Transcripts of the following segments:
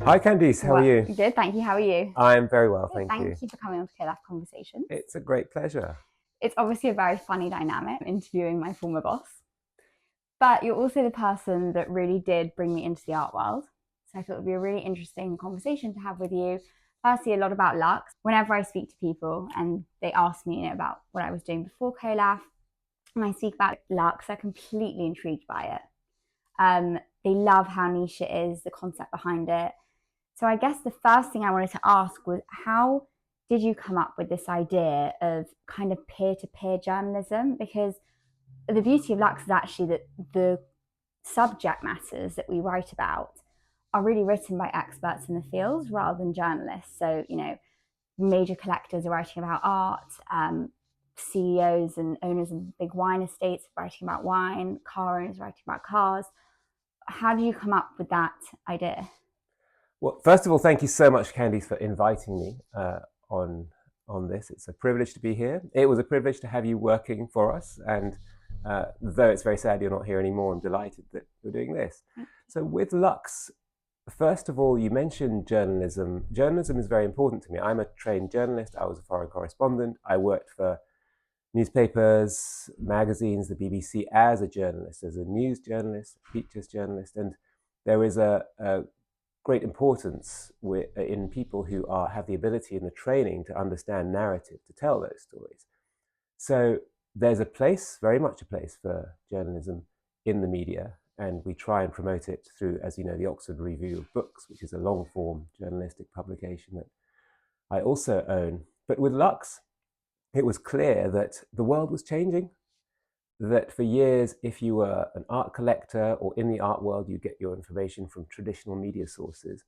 Hi Candice, how are you? Good, thank you. How are you? I'm very well, thank you. Thank you for coming on to COLLAF Conversations. It's a great pleasure. It's obviously a very funny dynamic interviewing my former boss, but you're also the person that really did bring me into the art world. So I thought it would be a really interesting conversation to have with you. Firstly, a lot about LUX. Whenever I speak to people and they ask me, about what I was doing before COLLAF, and I speak about LUX, they're completely intrigued by it. They love how niche it is, the concept behind it. So I guess the first thing I wanted to ask was, how did you come up with this idea of kind of peer-to-peer journalism? Because the beauty of LUX is actually that the subject matters that we write about are really written by experts in the field rather than journalists. So, major collectors are writing about art, CEOs and owners of big wine estates are writing about wine, car owners writing about cars. How did you come up with that idea? Well, first of all, thank you so much, Candice, for inviting me on this. It's a privilege to be here. It was a privilege to have you working for us, and though it's very sad you're not here anymore, I'm delighted that you're doing this. So with LUX, first of all, you mentioned journalism. Journalism is very important to me. I'm a trained journalist. I was a foreign correspondent. I worked for newspapers, magazines, the BBC as a journalist, as a news journalist, a features journalist, and there is a great importance in people who have the ability and the training to understand narrative, to tell those stories. So there's a place, very much a place for journalism in the media, and we try and promote it through, as you know, the Oxford Review of Books, which is a long-form journalistic publication that I also own. But with LUX, it was clear that the world was changing, that for years, if you were an art collector or in the art world, you get your information from traditional media sources.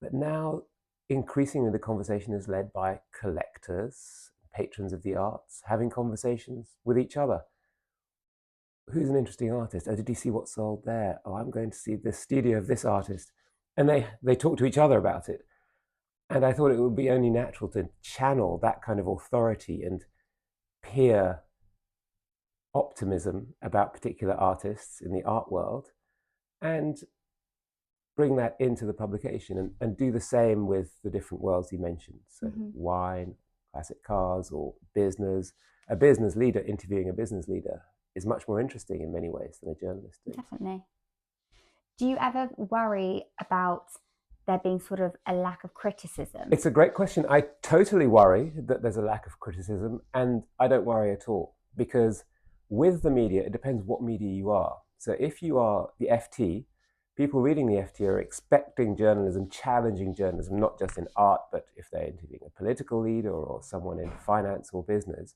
But now, increasingly, the conversation is led by collectors, patrons of the arts, having conversations with each other. Who's an interesting artist? Oh, did you see what sold there? Oh, I'm going to see the studio of this artist. And they talk to each other about it. And I thought it would be only natural to channel that kind of authority and peer optimism about particular artists in the art world and bring that into the publication and do the same with the different worlds you mentioned. So wine, classic cars, or business. A business leader interviewing a business leader is much more interesting in many ways than a journalist does. Definitely. Do you ever worry about there being sort of a lack of criticism? It's a great question. I totally worry that there's a lack of criticism, and I don't worry at all, because with the media, it depends what media you are. So if you are the FT, people reading the FT are expecting journalism, challenging journalism, not just in art, but if they're interviewing a political leader or someone in finance or business,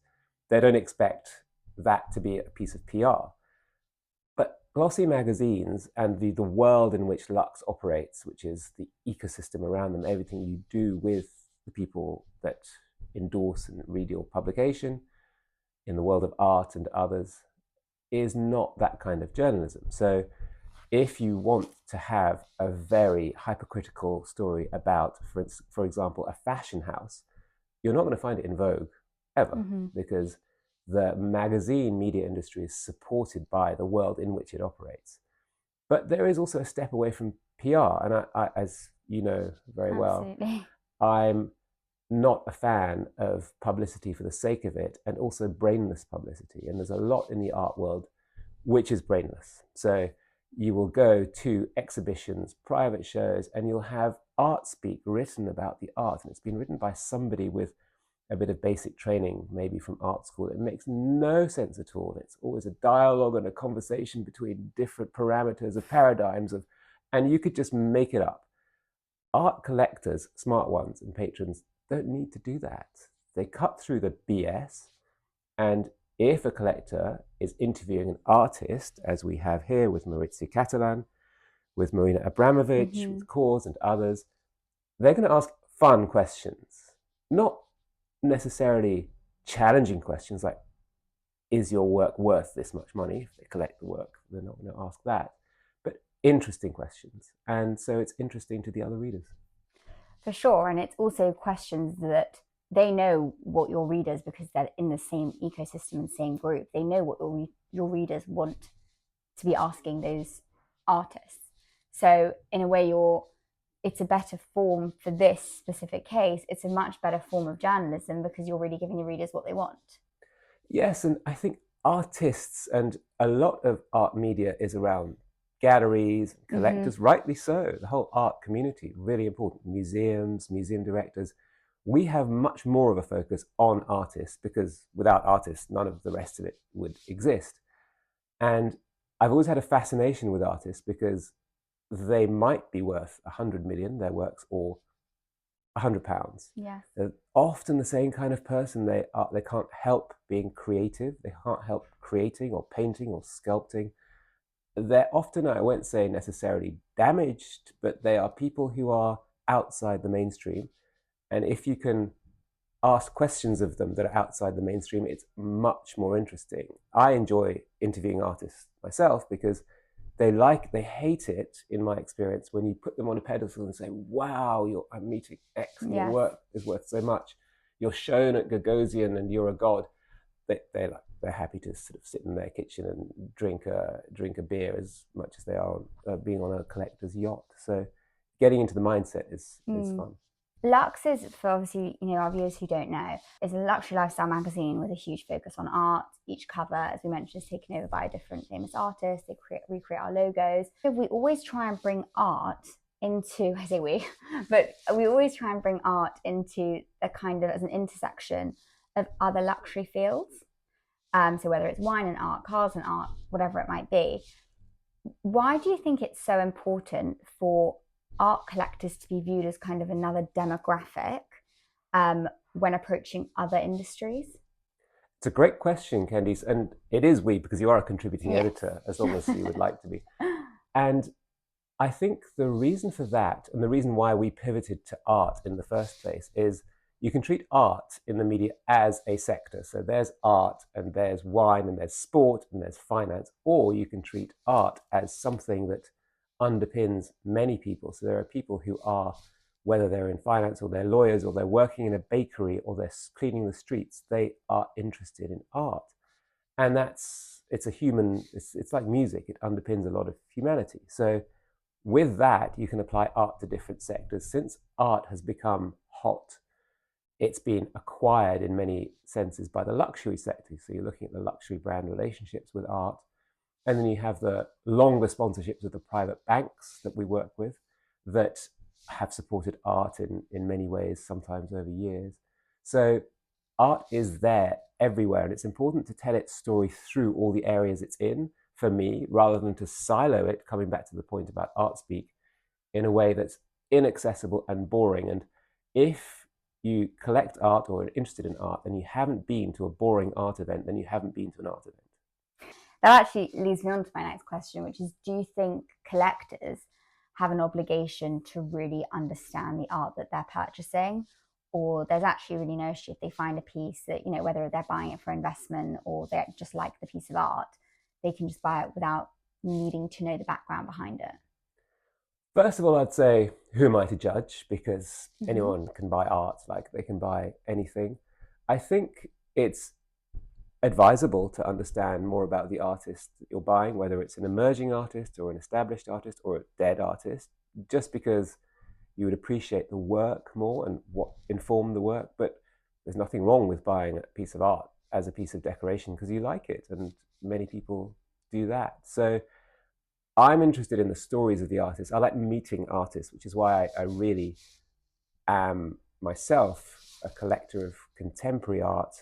they don't expect that to be a piece of PR. But glossy magazines and the world in which LUX operates, which is the ecosystem around them, everything you do with the people that endorse and read your publication, in the world of art and others, is not that kind of journalism. So if you want to have a very hypercritical story about, for example, a fashion house, you're not going to find it in Vogue ever, because the magazine media industry is supported by the world in which it operates. But there is also a step away from PR, and I as you know very well, I'm not a fan of publicity for the sake of it, and also brainless publicity. And there's a lot in the art world which is brainless. So you will go to exhibitions, private shows, and you'll have art speak written about the art. And it's been written by somebody with a bit of basic training, maybe from art school. It makes no sense at all. It's always a dialogue and a conversation between different parameters of paradigms and you could just make it up. Art collectors, smart ones and patrons, don't need to do that. They cut through the BS and if a collector is interviewing an artist, as we have here with Maurizio Catalan, with Marina Abramovic, with Cause and others, they're going to ask fun questions, not necessarily challenging questions like, is your work worth this much money? If they collect the work, they're not going to ask that, but interesting questions. And so it's interesting to the other readers. For sure. And it's also questions that they know what your readers, because they're in the same ecosystem and same group, they know what your readers want to be asking those artists. So in a way, it's a better form for this specific case. It's a much better form of journalism because you're really giving the readers what they want. Yes, and I think artists and a lot of art media is around galleries, collectors, rightly so. The whole art community, really important. Museums, museum directors. We have much more of a focus on artists because without artists, none of the rest of it would exist. And I've always had a fascination with artists because they might be worth 100 million, their works, or £100. Yeah. They're often the same kind of person. They can't help being creative. They can't help creating or painting or sculpting. They're often, I won't say necessarily damaged, but they are people who are outside the mainstream. And if you can ask questions of them that are outside the mainstream, it's much more interesting. I enjoy interviewing artists myself because they hate it, in my experience, when you put them on a pedestal and say, wow, I'm meeting X and your work is worth so much. You're shown at Gagosian and you're a god. They're happy to sort of sit in their kitchen and drink a beer as much as they are being on a collector's yacht. So getting into the mindset is fun. Lux is, for obviously our viewers who don't know, is a luxury lifestyle magazine with a huge focus on art. Each cover, as we mentioned, is taken over by a different famous artist. They recreate our logos. We always try and bring art into, I say we, but we always try and bring art into a kind of as an intersection of other luxury fields. So whether it's wine and art, cars and art, whatever it might be. Why do you think it's so important for art collectors to be viewed as kind of another demographic when approaching other industries? It's a great question, Candice, and it is we, because you are a contributing editor, as long as you would like to be. And I think the reason for that, and the reason why we pivoted to art in the first place, is you can treat art in the media as a sector. So there's art, and there's wine, and there's sport, and there's finance, or you can treat art as something that underpins many people. So there are people who are, whether they're in finance or they're lawyers or they're working in a bakery or they're cleaning the streets, they are interested in art. And it's like music. It underpins a lot of humanity. So with that, you can apply art to different sectors. Since art has become hot, it's been acquired in many senses by the luxury sector. So you're looking at the luxury brand relationships with art. And then you have the longer sponsorships of the private banks that we work with that have supported art in many ways, sometimes over years. So art is there everywhere, and it's important to tell its story through all the areas it's in, for me, rather than to silo it, coming back to the point about art speak, in a way that's inaccessible and boring. And if you collect art or are interested in art and you haven't been to a boring art event, then you haven't been to an art event. That actually leads me on to my next question, which is, do you think collectors have an obligation to really understand the art that they're purchasing? Or there's actually really no issue if they find a piece that, whether they're buying it for investment or they just like the piece of art, they can just buy it without needing to know the background behind it? First of all, I'd say, who am I to judge? Because anyone can buy art, like they can buy anything. I think it's advisable to understand more about the artist that you're buying, whether it's an emerging artist or an established artist or a dead artist, just because you would appreciate the work more and what informed the work. But there's nothing wrong with buying a piece of art as a piece of decoration because you like it, and many people do that. So I'm interested in the stories of the artists. I like meeting artists, which is why I really am myself a collector of contemporary art,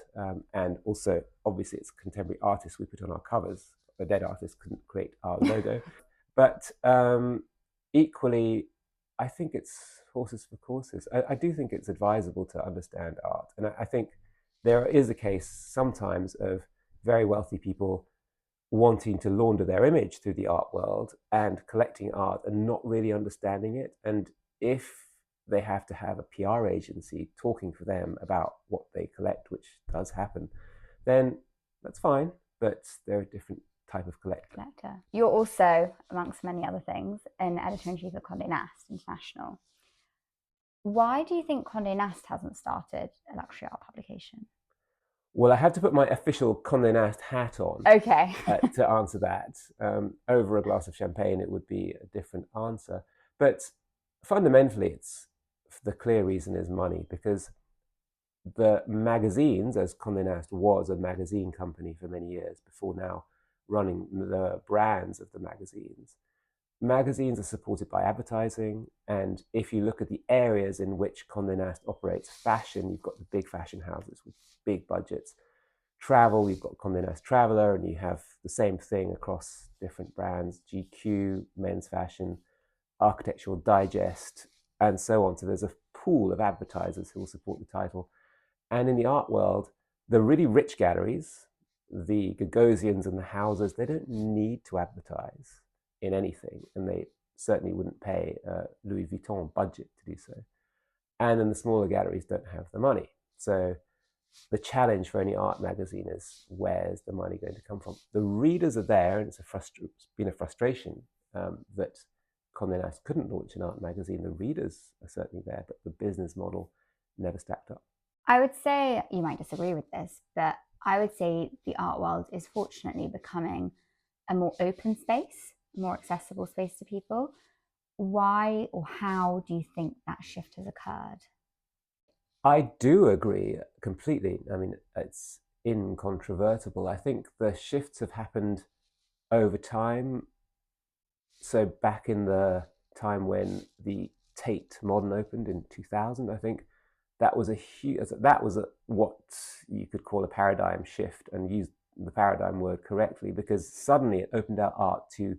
and also obviously it's contemporary artists we put on our covers. A dead artist couldn't create our logo. But equally, I think it's horses for courses. I do think it's advisable to understand art, and I think there is a case sometimes of very wealthy people wanting to launder their image through the art world and collecting art and not really understanding it. And if they have to have a PR agency talking for them about what they collect, which does happen, then that's fine, but they're a different type of collector. You're also, amongst many other things, an editor-in-chief of Condé Nast International. Why do you think Condé Nast hasn't started a luxury art publication? Well, I have to put my official Condé Nast hat on Okay. to answer that. Over a glass of champagne, it would be a different answer. But fundamentally, it's the clear reason is money, because the magazines, as Condé Nast was a magazine company for many years before now running the brands of the magazines, magazines are supported by advertising. And if you look at the areas in which Condé Nast operates, fashion, you've got the big fashion houses with big budgets. Travel, you've got Condé Nast Traveler, and you have the same thing across different brands, GQ, men's fashion, Architectural Digest, and so on. So there's a pool of advertisers who will support the title. And in the art world, the really rich galleries, the Gagosians and the Hauses, they don't need to advertise in anything, and they certainly wouldn't pay a Louis Vuitton budget to do so. And then the smaller galleries don't have the money. So the challenge for any art magazine is, where's the money going to come from? The readers are there, and it's been a frustration that Condé Nast couldn't launch an art magazine. The readers are certainly there, but the business model never stacked up. I would say, you might disagree with this, but I would say the art world is fortunately becoming a more open space, more accessible space to people. Why or how do you think that shift has occurred? I do agree completely. I mean, it's incontrovertible. I think the shifts have happened over time. So back in the time when the Tate Modern opened in 2000, I think that was what you could call a paradigm shift, and use the paradigm word correctly, because suddenly it opened out art to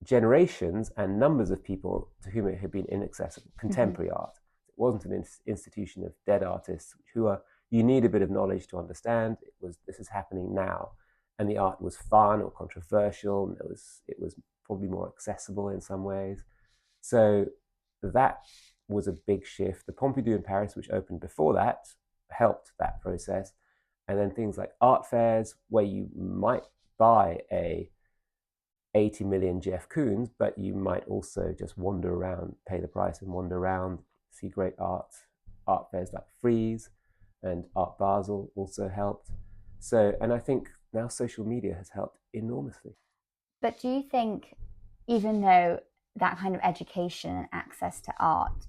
generations and numbers of people to whom it had been inaccessible. Contemporary art. It wasn't an institution of dead artists you need a bit of knowledge to understand. This is happening now, and the art was fun or controversial. And it was probably more accessible in some ways. So that was a big shift. The Pompidou in Paris, which opened before that, helped that process. And then things like art fairs, where you might buy a 80 million Jeff Koons, but you might also just wander around, pay the price and wander around, see great art. Art fairs like Frieze and Art Basel also helped. So, and I think now social media has helped enormously. But do you think, even though that kind of education and access to art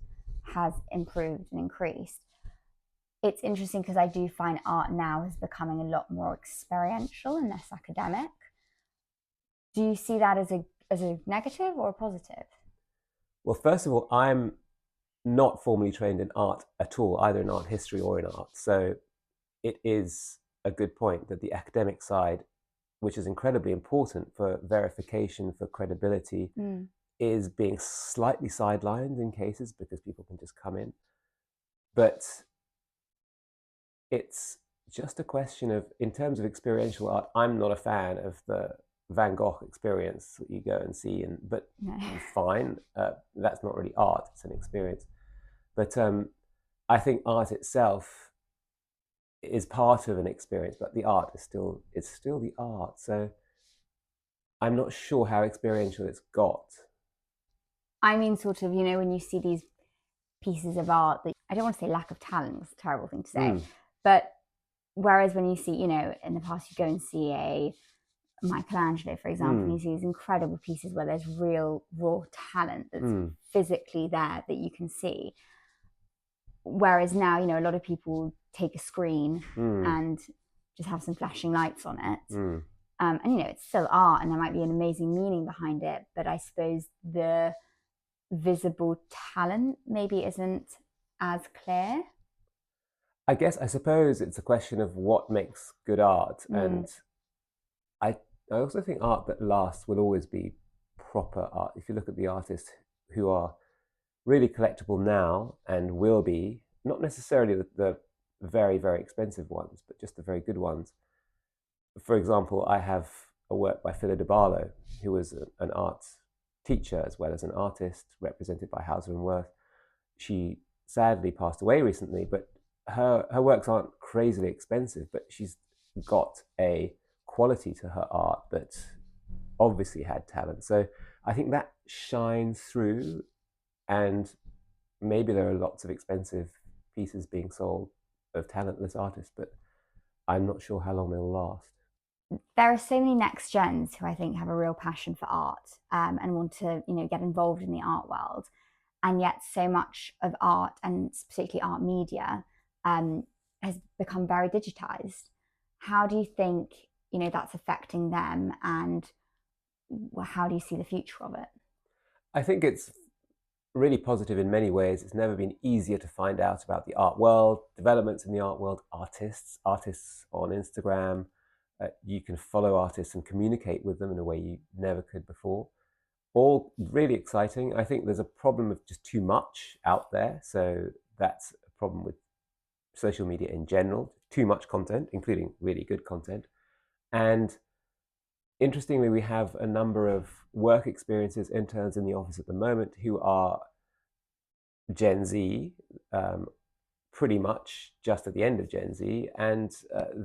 has improved and increased, it's interesting because I do find art now is becoming a lot more experiential and less academic. Do you see that as a negative or a positive? Well, first of all, I'm not formally trained in art at all, either in art history or in art. So it is a good point that the academic side, which is incredibly important for verification, for credibility, is being slightly sidelined in cases because people can just come in. But it's just a question of, in terms of experiential art, I'm not a fan of the Van Gogh experience that you go and see, but no. Fine, that's not really art, it's an experience. But I think art itself is part of an experience, but the art is still the art. So I'm not sure how experiential it's got. I mean, sort of, when you see these pieces of art that, I don't want to say lack of talent, it's a terrible thing to say, but whereas when you see, in the past you go and see a Michelangelo, for example, you see these incredible pieces where there's real raw talent that's physically there that you can see. Whereas now, a lot of people take a screen and just have some flashing lights on it. And, it's still art and there might be an amazing meaning behind it, but I suppose the visible talent maybe isn't as clear. I suppose it's a question of what makes good art. And I also think art that lasts will always be proper art. If you look at the artists who are really collectible now and will be, not necessarily the very, very expensive ones, but just the very good ones, for example, I have a work by Phila de Barlow, who was an art teacher as well as an artist, represented by Hauser and Wirth. She sadly passed away recently, but her works aren't crazily expensive, but she's got a quality to her art that obviously had talent. So I think that shines through, and maybe there are lots of expensive pieces being sold of talentless artists, but I'm not sure how long they'll last. There are so many next gens who I think have a real passion for art, and want to, get involved in the art world. And yet so much of art, and particularly art media, has become very digitized. How do you think, that's affecting them, and how do you see the future of it? I think it's really positive in many ways. It's never been easier to find out about the art world, developments in the art world, artists on Instagram. You can follow artists and communicate with them in a way you never could before. All really exciting. I think there's a problem of just too much out there. So that's a problem with social media in general. Too much content, including really good content. And interestingly, we have a number of work experiences interns in the office at the moment who are Gen Z, pretty much just at the end of Gen Z, and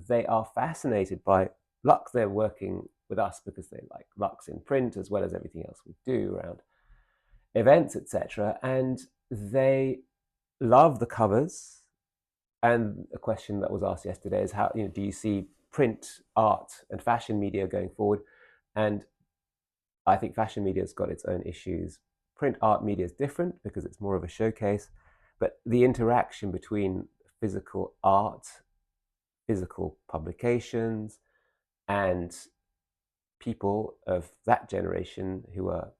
they are fascinated by Lux. They're working with us because they like Lux in print as well as everything else we do around events, etc. And they love the covers. And a question that was asked yesterday is how, do you see print art and fashion media going forward? And I think fashion media has got its own issues. Print art media is different because it's more of a showcase, but the interaction between physical art, physical publications, and people of that generation who are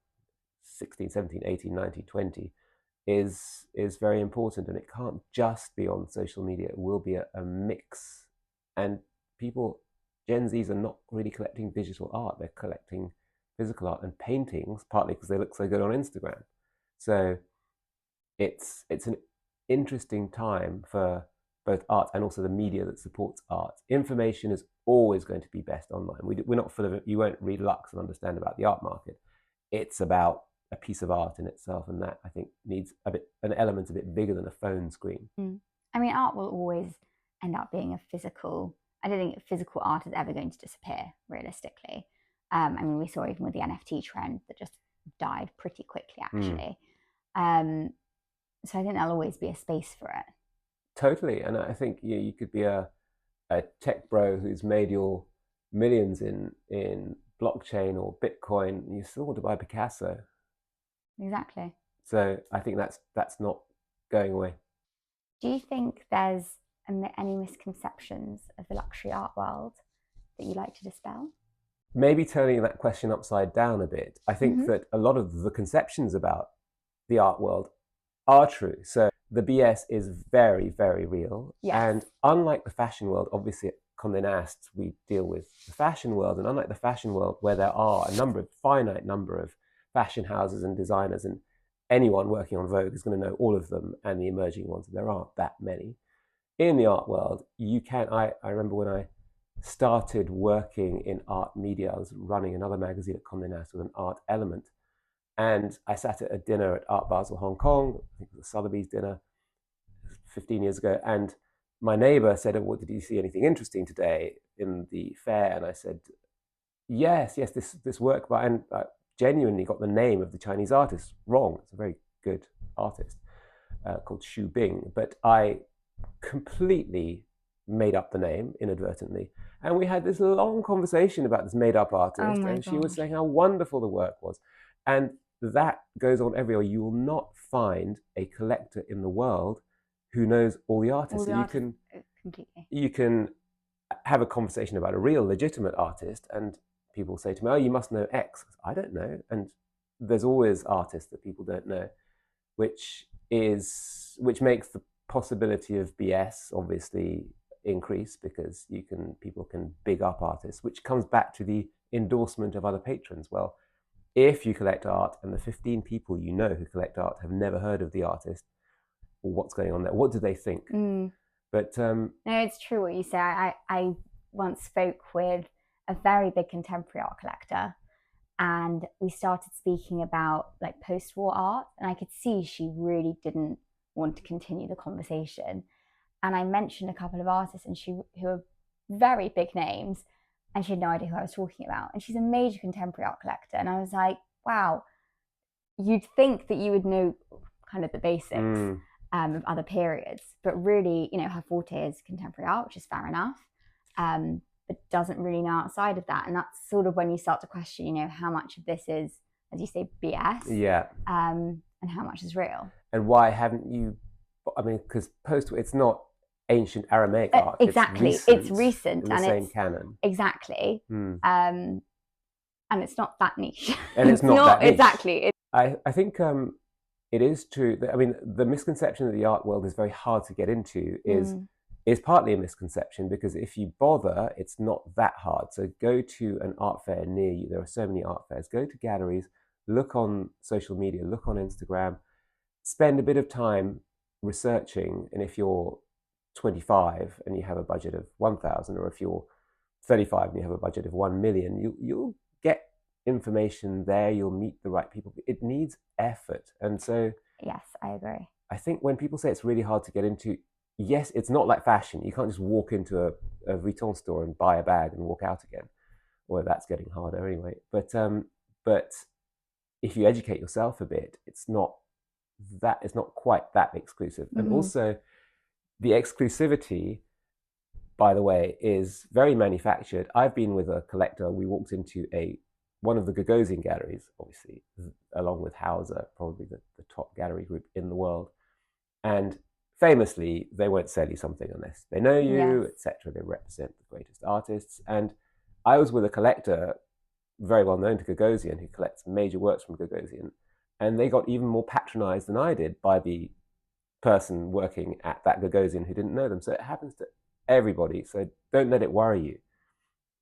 16, 17, 18, 19, 20 is very important, and it can't just be on social media. It will be a mix. And people, Gen Zs, are not really collecting digital art. They're collecting physical art and paintings, partly because they look so good on Instagram. So it's an interesting time for both art and also the media that supports art. Information is always going to be best online. We're not full of it. You won't read Lux and understand about the art market. It's about a piece of art in itself, and that I think needs an element a bit bigger than a phone screen. I mean, art will always end up being a physical. I don't think physical art is ever going to disappear, realistically. I mean, we saw even with the NFT trend that just died pretty quickly, actually. So I think there'll always be a space for it. Totally, and I think you could be a tech bro who's made your millions in blockchain or Bitcoin, and you still want to buy Picasso. Exactly. So I think that's not going away. Do you think there's any misconceptions of the luxury art world that you like to dispel? Maybe turning that question upside down a bit. I think that a lot of the conceptions about the art world are true. So the BS is very, very real. Yes. And unlike the fashion world, obviously at Condé Nast, we deal with the fashion world. And unlike the fashion world, where there are a finite number of fashion houses and designers, and anyone working on Vogue is going to know all of them and the emerging ones. There aren't that many. In the art world, you can. I remember when I started working in art media, I was running another magazine at Condé Nast with an art element. And I sat at a dinner at Art Basel Hong Kong, I think it was the Sotheby's dinner 15 years ago. And my neighbor said, "Oh, did you see anything interesting today in the fair?" And I said, yes, this work by, and genuinely got the name of the Chinese artist wrong. It's a very good artist called Xu Bing, but I completely made up the name inadvertently. And we had this long conversation about this made up artist, and she was saying how wonderful the work was. And that goes on everywhere. You will not find a collector in the world who knows all the artists. You can have a conversation about a real legitimate artist, and people say to me, "Oh, you must know X." I don't know. And there's always artists that people don't know, which makes the possibility of BS obviously increase, because people can big up artists, which comes back to the endorsement of other patrons. Well, if you collect art and the 15 people you know who collect art have never heard of the artist, what's going on there? What do they think? But no, it's true what you say. I once spoke with a very big contemporary art collector, and we started speaking about like post-war art, and I could see she really didn't want to continue the conversation. And I mentioned a couple of artists who are very big names, and she had no idea who I was talking about. And she's a major contemporary art collector, and I was like, wow, you'd think that you would know kind of the basics of other periods, but really, her forte is contemporary art, which is fair enough, but doesn't really know outside of that. And that's sort of when you start to question, how much of this is, as you say, BS, and how much is real. And why haven't you? I mean, because it's not ancient Aramaic art. Exactly, it's recent, in the same canon. Exactly, and it's not that niche. And it's not that niche. Exactly. I think it is true that, I mean, the misconception that the art world is very hard to get into is partly a misconception, because if you bother, it's not that hard. So go to an art fair near you. There are so many art fairs. Go to galleries, look on social media, look on Instagram, spend a bit of time researching. And if you're 25 and you have a budget of 1,000, or if you're 35 and you have a budget of 1 million, you'll get information there. You'll meet the right people. It needs effort. And so, yes, I agree. I think when people say it's really hard to get into, yes, it's not like fashion. You can't just walk into a Vuitton store and buy a bag and walk out again. Well, that's getting harder anyway. But if you educate yourself a bit, it's not quite that exclusive. And also, the exclusivity, by the way, is very manufactured. I've been with a collector. We walked into one of the Gagosian galleries, obviously, along with Hauser, probably the top gallery group in the world. And famously, they won't sell you something unless they know you, etc. They represent the greatest artists. And I was with a collector very well known to Gagosian, who collects major works from Gagosian, and they got even more patronized than I did by the person working at that Gagosian who didn't know them. So it happens to everybody. So don't let it worry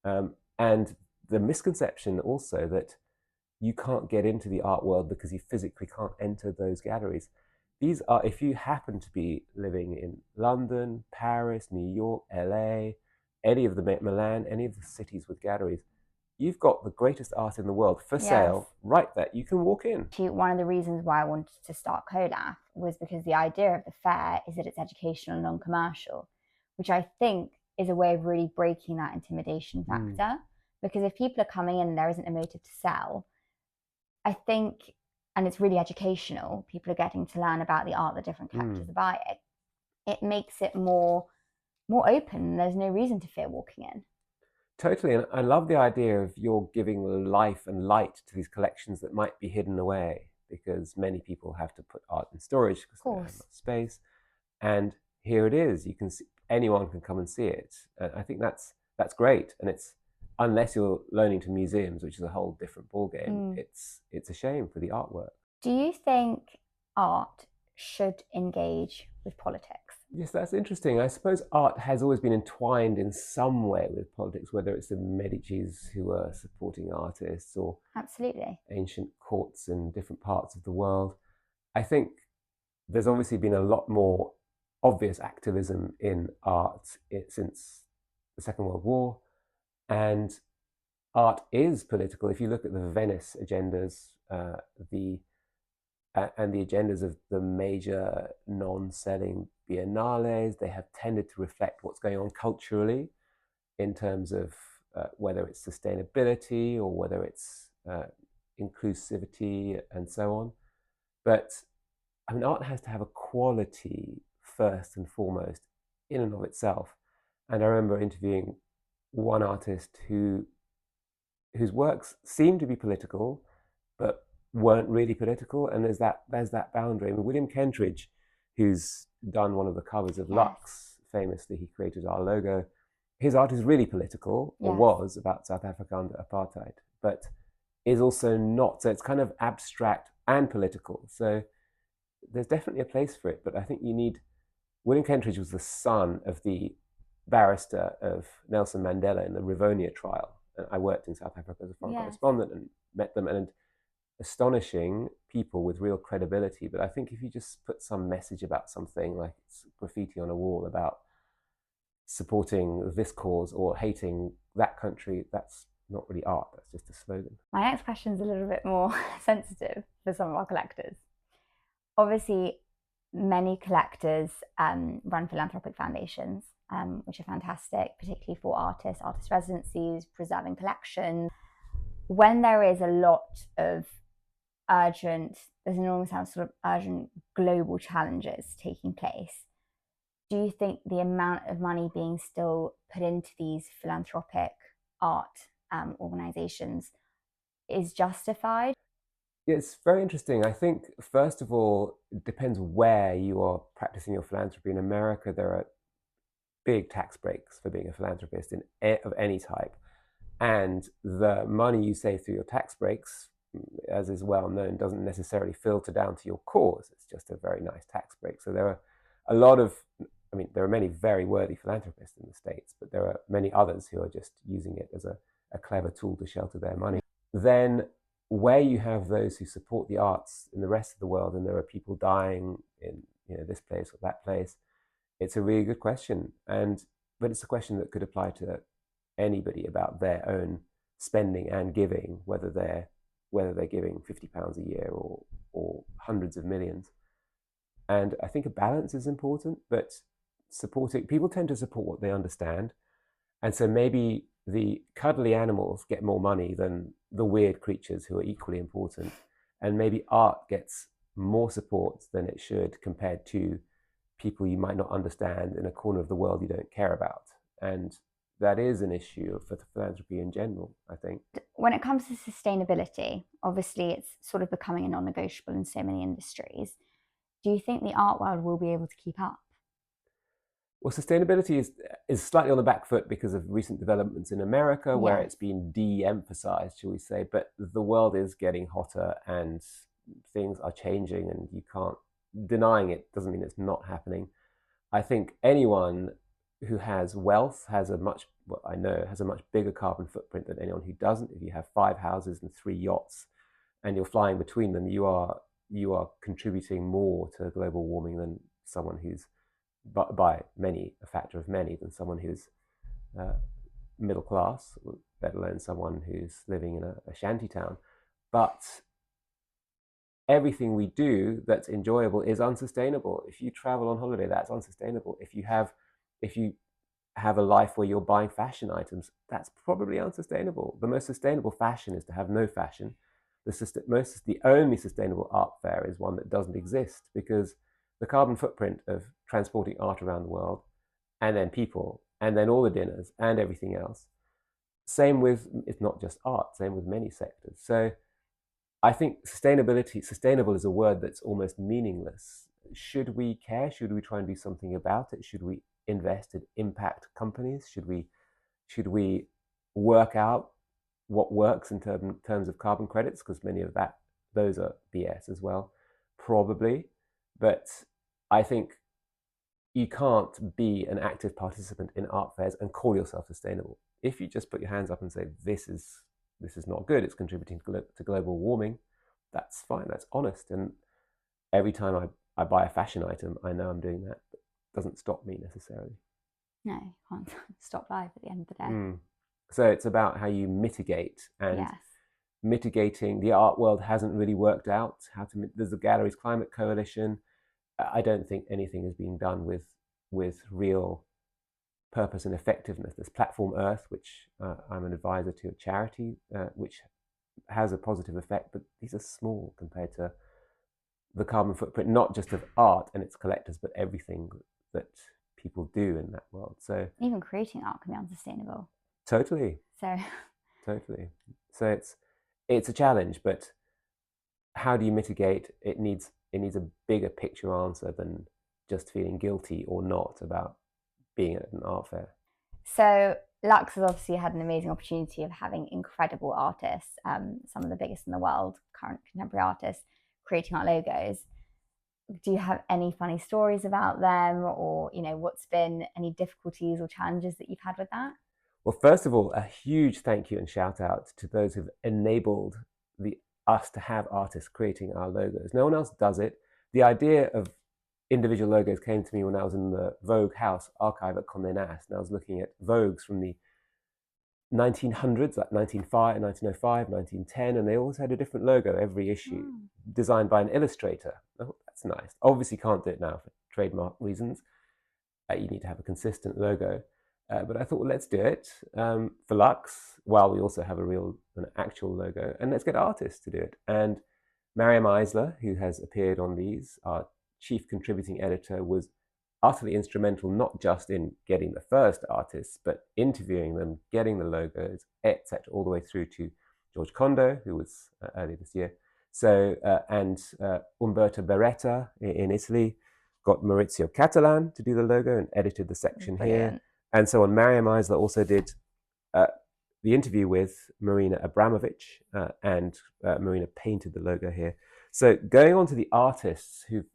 you. And the misconception also that you can't get into the art world because you physically can't enter those galleries. These are, if you happen to be living in London, Paris, New York, LA, any of the Milan, any of the cities with galleries, you've got the greatest art in the world for sale right there. You can walk in. One of the reasons why I wanted to start COLLAF was because the idea of the fair is that it's educational and non-commercial, which I think is a way of really breaking that intimidation factor. Because if people are coming in and there isn't a motive to sell, I think, and it's really educational, people are getting to learn about the art that different collectors are buying, it makes it more open. There's no reason to fear walking in. Totally. And I love the idea of you're giving life and light to these collections that might be hidden away, because many people have to put art in storage because they don't have enough space. And here it is. You can see, anyone can come and see it. I think that's great. And it's, unless you're loaning to museums, which is a whole different ballgame, it's a shame for the artwork. Do you think art should engage with politics? Yes, that's interesting. I suppose art has always been entwined in some way with politics, whether it's the Medicis who are supporting artists, or absolutely ancient courts in different parts of the world. I think there's obviously been a lot more obvious activism in art since the Second World War. And art is political. If you look at the Venice agendas, and the agendas of the major non-selling biennales, they have tended to reflect what's going on culturally in terms of whether it's sustainability or whether it's inclusivity and so on. But I mean, art has to have a quality first and foremost in and of itself. And I remember interviewing one artist whose works seemed to be political, but weren't really political. And there's that boundary. I mean, William Kentridge, who's done one of the covers of LUX, famously, he created our logo. His art is really political, or was, about South Africa under apartheid, but is also not. So it's kind of abstract and political. So there's definitely a place for it, but I think you need. William Kentridge was the son of the barrister of Nelson Mandela in the Rivonia trial. And I worked in South Africa as a foreign correspondent and met them, and astonishing people with real credibility. But I think if you just put some message about something, like it's graffiti on a wall about supporting this cause or hating that country, that's not really art, that's just a slogan. My next question is a little bit more sensitive for some of our collectors. Obviously, many collectors run philanthropic foundations, which are fantastic, particularly for artists, artist residencies, preserving collections. When there is a lot of there's an enormous amount of sort of urgent global challenges taking place, do you think the amount of money being still put into these philanthropic art organizations is justified? It's very interesting. I think, first of all, it depends where you are practicing your philanthropy. In America, there are big tax breaks for being a philanthropist of any type. And the money you save through your tax breaks, as is well known, doesn't necessarily filter down to your cause. It's just a very nice tax break. So there are a lot of, there are many very worthy philanthropists in the States, but there are many others who are just using it as a clever tool to shelter their money. Then where you have those who support the arts in the rest of the world, and there are people dying in this place or that place, it's a really good question. But it's a question that could apply to anybody about their own spending and giving, whether they're giving £50 a year or hundreds of millions. And I think a balance is important, but people tend to support what they understand. And so maybe the cuddly animals get more money than the weird creatures who are equally important. And maybe art gets more support than it should compared to people you might not understand in a corner of the world you don't care about. And that is an issue for philanthropy in general, I think. When it comes to sustainability, obviously it's sort of becoming a non-negotiable in so many industries. Do you think the art world will be able to keep up? Well, sustainability is slightly on the back foot because of recent developments in America, where it's been de-emphasized, shall we say. But the world is getting hotter and things are changing, and you can't denying it doesn't mean it's not happening. I think anyone who has wealth has a much bigger carbon footprint than anyone who doesn't. If you have 5 houses and 3 yachts and you're flying between them, you are contributing more to global warming than someone who's by a factor of many, than someone who's middle class, let alone someone who's living in a shanty town. But everything we do that's enjoyable is unsustainable. If you travel on holiday, that's unsustainable. If you have a life where you're buying fashion items, that's probably unsustainable. The most sustainable fashion is to have no fashion. The only sustainable art fair is one that doesn't exist, because the carbon footprint of transporting art around the world, and then people, and then all the dinners and everything else. It's not just art, same with many sectors. So I think sustainable is a word that's almost meaningless. Should we care? Should we try and do something about it? Should we invest in impact companies? Should we work out what works in terms of carbon credits? Because many of those are BS as well, probably. But I think you can't be an active participant in art fairs and call yourself sustainable. If you just put your hands up and say, this is not good, it's contributing to global warming, that's fine, that's honest. And every time I buy a fashion item, I know I'm doing that. But it doesn't stop me necessarily. No, you can't stop life at the end of the day. So it's about how you mitigate, and mitigating. The art world hasn't really worked out there's the Galleries Climate Coalition. I don't think anything is being done with real purpose and effectiveness. There's Platform Earth, which I'm an advisor to, a charity, which has a positive effect, but these are small compared to the carbon footprint, not just of art and its collectors, but everything that people do in that world. So even creating art can be unsustainable. Totally. Totally. So it's a challenge, but how do you mitigate? It needs a bigger picture answer than just feeling guilty or not about being at an art fair. So Lux has obviously had an amazing opportunity of having incredible artists, some of the biggest in the world, current contemporary artists, creating art logos. Do you have any funny stories about them, or what's been any difficulties or challenges that you've had with that? Well, first of all, a huge thank you and shout out to those who've enabled us to have artists creating our logos. No one else does it. The idea of individual logos came to me when I was in the Vogue House archive at Condé Nast, and I was looking at Vogues from the 1900s, like 1905, 1905, 1910, and they always had a different logo every issue, designed by an illustrator. Oh, that's nice. Obviously can't do it now for trademark reasons. You need to have a consistent logo. But I thought, well, let's do it for Lux, while we also have an actual logo, and let's get artists to do it. And Mariam Eisler, who has appeared on these, our chief contributing editor, was utterly instrumental, not just in getting the first artists, but interviewing them, getting the logos, etc., all the way through to George Condé, who was earlier this year. So, and Umberto Beretta in Italy, got Maurizio Catalan to do the logo and edited the section here. And so on. Mariam Eisler also did the interview with Marina Abramovich, and Marina painted the logo here. So going on to the artists who've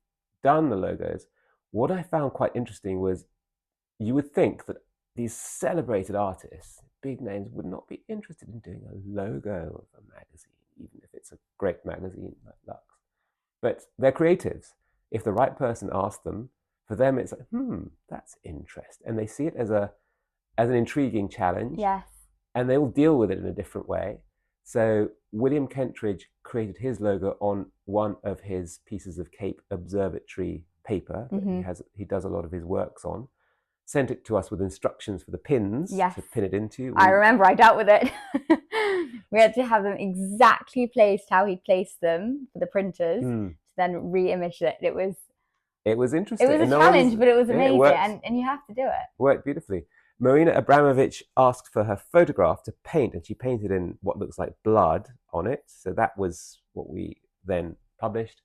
done the logos, what I found quite interesting was you would think that these celebrated artists, big names, would not be interested in doing a logo of a magazine, even if it's a great magazine like Lux. But they're creatives. If the right person asked them, for them it's like, that's interesting. And they see it as an intriguing challenge. Yes. And they will deal with it in a different way. So William Kentridge created his logo on one of his pieces of Cape Observatory paper that he does a lot of his works on, sent it to us with instructions for the pins to pin it into. I remember I dealt with it. We had to have them exactly placed how he placed them for the printers, to then re-image it. It was interesting. It was a challenge, but it was amazing, and you have to do it. Worked beautifully. Marina Abramovich asked for her photograph to paint, and she painted in what looks like blood on it. So that was what we then published.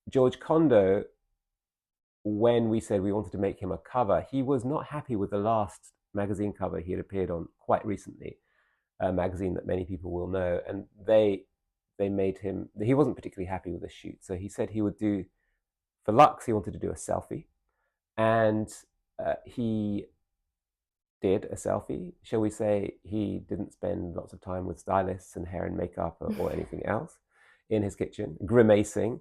George Condé, when we said we wanted to make him a cover, he was not happy with the last magazine cover he had appeared on quite recently, a magazine that many people will know, and they made him, he wasn't particularly happy with the shoot. So he said he would do, for Lux, he wanted to do a selfie, and he did a selfie. Shall we say he didn't spend lots of time with stylists and hair and makeup or anything else in his kitchen, grimacing.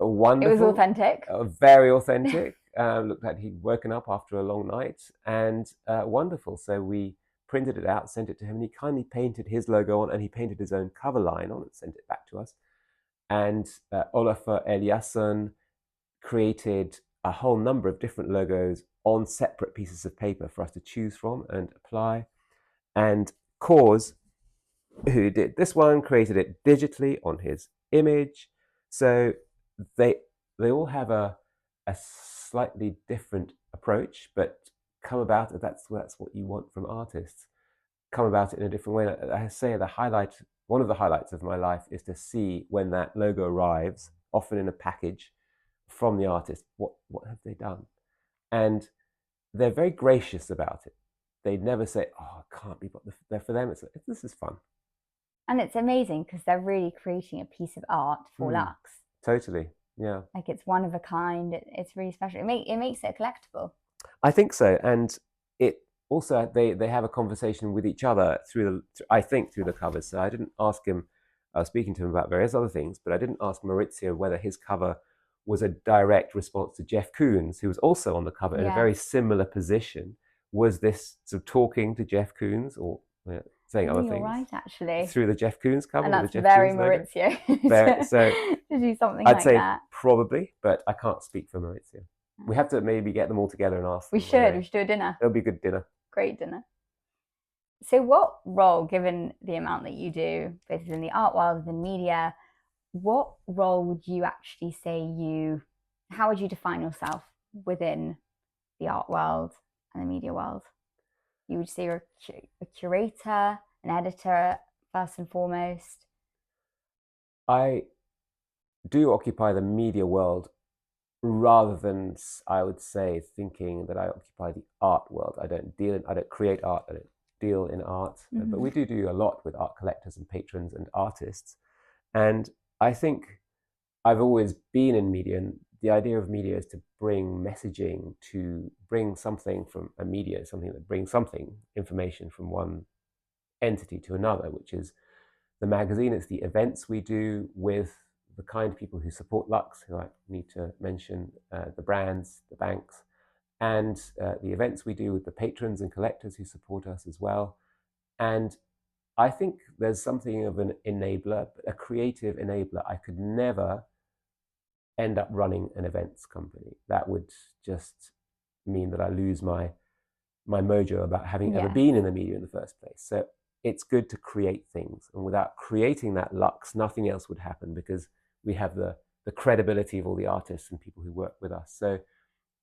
Wonderful. It was authentic. Very authentic. Looked like he'd woken up after a long night, and wonderful. So we printed it out, sent it to him, and he kindly painted his logo on, and he painted his own cover line on and sent it back to us. And Olafur Eliasson created a whole number of different logos on separate pieces of paper for us to choose from and apply. And Cause, who did this one, created it digitally on his image. So they all have a slightly different approach, but come about it. That's what you want from artists. Come about it in a different way. I say one of the highlights of my life is to see when that logo arrives, often in a package from the artist. What have they done? And they're very gracious about it. They never say, "Oh, I can't be." But for them, it's like, this is fun. And it's amazing because they're really creating a piece of art for Lux. Totally, yeah. Like it's one of a kind. It's really special. It makes it collectible. I think so, and it also they have a conversation with each other through the covers. So I didn't ask him. I was speaking to him about various other things, but I didn't ask Maurizio whether his cover was a direct response to Jeff Koons, who was also on the cover in a very similar position. Was this sort of talking to Jeff Koons or saying other things? Right, actually. Through the Jeff Koons cover? And that's the Jeff very Koons Maurizio. So to do something I'd like say that. probably, but I can't speak for Maurizio. We have to maybe get them all together and ask them. We should do a dinner. It'll be a good dinner. Great dinner. So what role, given the amount that you do, both in the art world and media, what role would you actually say how would you define yourself within the art world and the media world? You would say you're a curator, an editor, first and foremost? I do occupy the media world rather than, I would say, thinking that I occupy the art world. I don't create art, I don't deal in art, but we do a lot with art collectors and patrons and artists. And I think I've always been in media, and the idea of media is to bring messaging, to bring something from a media, something that brings information from one entity to another, which is the magazine. It's the events we do with the kind people who support Lux, who I need to mention, the brands, the banks, and the events we do with the patrons and collectors who support us as well. And I think there's something of an enabler, a creative enabler. I could never end up running an events company. That would just mean that I lose my mojo about having ever been in the media in the first place. So it's good to create things. And without creating that Lux, nothing else would happen, because we have the credibility of all the artists and people who work with us. So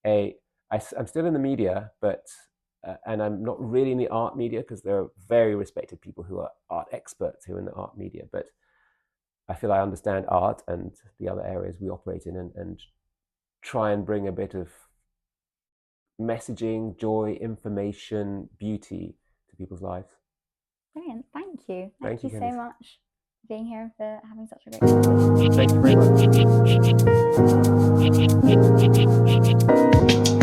I'm still in the media, but and I'm not really in the art media, because there are very respected people who are art experts who are in the art media. But I feel I understand art and the other areas we operate in, and try and bring a bit of messaging, joy, information, beauty to people's lives. Brilliant. Thank you. Thank you so Candice. much for being here and for having such a great conversation. Thank you very much.